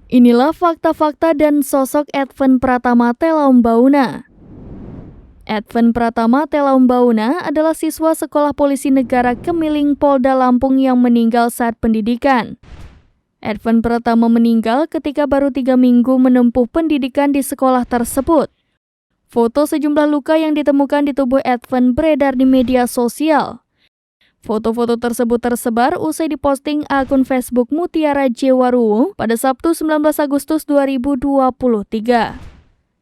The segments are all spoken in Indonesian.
Inilah fakta-fakta dan sosok Edven Pratama Telaumbauna. Edven Pratama Telaumbauna adalah siswa Sekolah Polisi Negara Kemiling Polda Lampung yang meninggal saat pendidikan. Edven Pratama meninggal ketika baru 3 minggu menempuh pendidikan di sekolah tersebut. Foto sejumlah luka yang ditemukan di tubuh Edven beredar di media sosial. Foto-foto tersebut tersebar usai diposting akun Facebook Mutiara Jewaruwo pada Sabtu 19 Agustus 2023.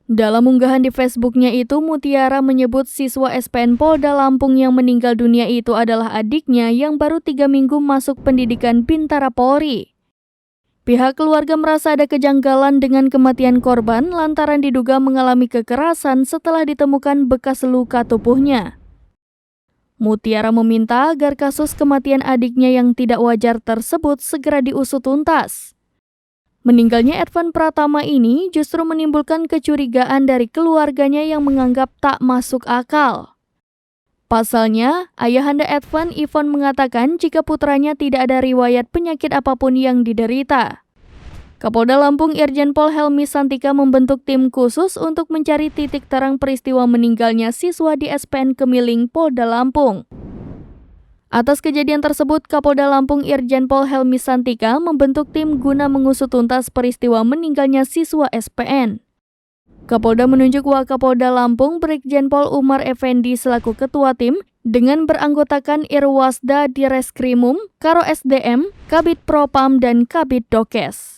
Dalam unggahan di Facebooknya itu, Mutiara menyebut siswa SPN Polda Lampung yang meninggal dunia itu adalah adiknya yang baru 3 minggu masuk pendidikan Bintara Polri. Pihak keluarga merasa ada kejanggalan dengan kematian korban lantaran diduga mengalami kekerasan setelah ditemukan bekas luka tubuhnya. Mutiara meminta agar kasus kematian adiknya yang tidak wajar tersebut segera diusut tuntas. Meninggalnya Edven Pratama ini justru menimbulkan kecurigaan dari keluarganya yang menganggap tak masuk akal. Pasalnya, ayahanda Edven, Ivon, mengatakan jika putranya tidak ada riwayat penyakit apapun yang diderita. Kapolda Lampung Irjen Pol Helmi Santika membentuk tim khusus untuk mencari titik terang peristiwa meninggalnya siswa di SPN Kemiling Polda Lampung. Atas kejadian tersebut, Kapolda Lampung Irjen Pol Helmi Santika membentuk tim guna mengusut tuntas peristiwa meninggalnya siswa SPN. Kapolda menunjuk Wakapolda Lampung Brigjen Pol Umar Effendi selaku ketua tim dengan beranggotakan Irwasda Direskrimum, Karo SDM, Kabid Propam, dan Kabid Dokes.